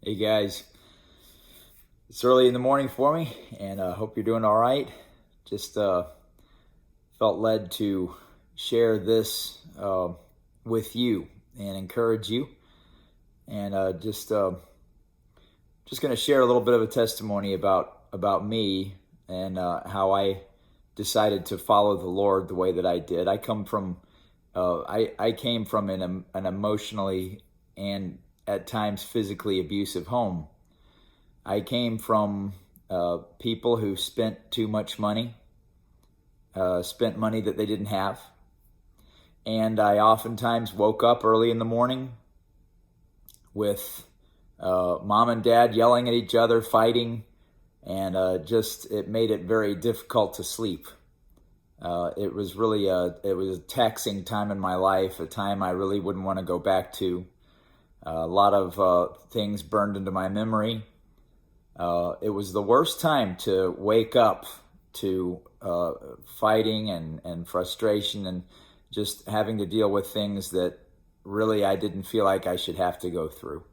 Hey guys, it's early in the morning for me, and I hope you're doing all right. Just felt led to share this with you and encourage you, and just going to share a little bit of a testimony about me and how I decided to follow the Lord the way that I did. I came from an emotionally and at times physically abusive home. I came from people who spent too much money, spent money that they didn't have. And I oftentimes woke up early in the morning with mom and dad yelling at each other, fighting, and it made it very difficult to sleep. It was a taxing time in my life, a time I really wouldn't want to go back to. A lot of things burned into my memory. It was the worst time to wake up to fighting and frustration and just having to deal with things that really I didn't feel like I should have to go through.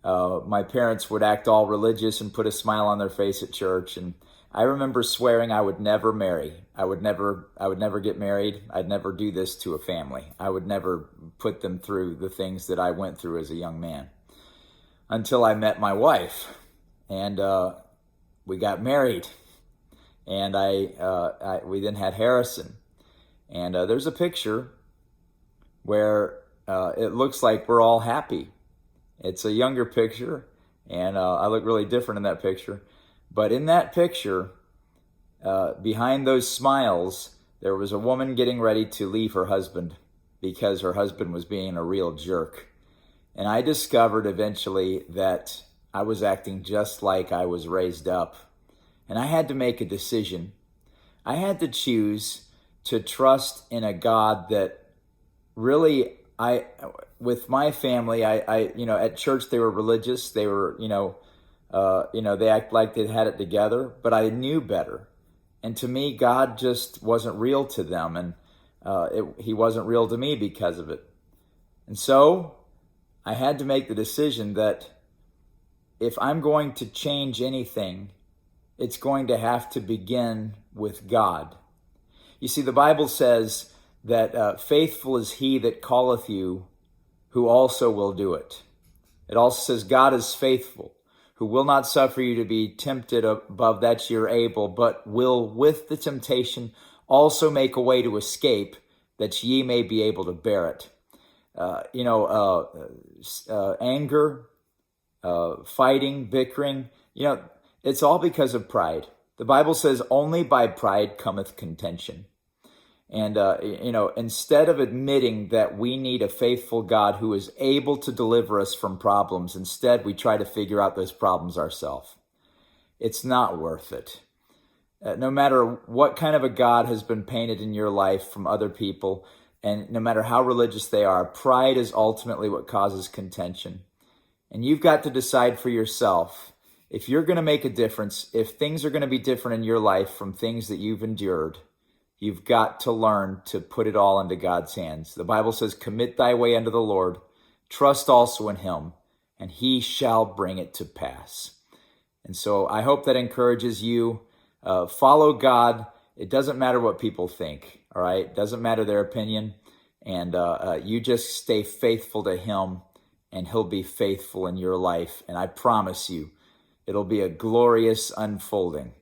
My parents would act all religious and put a smile on their face at church, and I remember swearing I would never marry. I would never get married. I'd never do this to a family. I would never put them through the things that I went through as a young man until I met my wife. And we got married, and we then had Harrison. And there's a picture where it looks like we're all happy. It's a younger picture, and I look really different in that picture. But in that picture, behind those smiles, there was a woman getting ready to leave her husband because her husband was being a real jerk. And I discovered eventually that I was acting just like I was raised up. And I had to make a decision. I had to choose to trust in a God that really, with my family, at church they were religious. They were, they act like they had it together, but I knew better. And to me, God just wasn't real to them, and he wasn't real to me because of it. And so I had to make the decision that if I'm going to change anything, it's going to have to begin with God. You see, the Bible says that faithful is he that calleth you, who also will do it. It also says God is faithful, who will not suffer you to be tempted above that ye are able, but will with the temptation also make a way to escape, that ye may be able to bear it. Anger, fighting, bickering, it's all because of pride. The Bible says only by pride cometh contention. And, instead of admitting that we need a faithful God who is able to deliver us from problems, instead we try to figure out those problems ourselves. It's not worth it. No matter what kind of a God has been painted in your life from other people, and no matter how religious they are, pride is ultimately what causes contention. And you've got to decide for yourself, if you're going to make a difference, if things are going to be different in your life from things that you've endured, you've got to learn to put it all into God's hands. The Bible says, commit thy way unto the Lord, trust also in him, and he shall bring it to pass. And so I hope that encourages you. Follow God. It doesn't matter what people think, all right? It doesn't matter their opinion. And you just stay faithful to him, and he'll be faithful in your life. And I promise you, it'll be a glorious unfolding.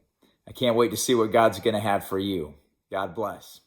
I can't wait to see what God's going to have for you. God bless.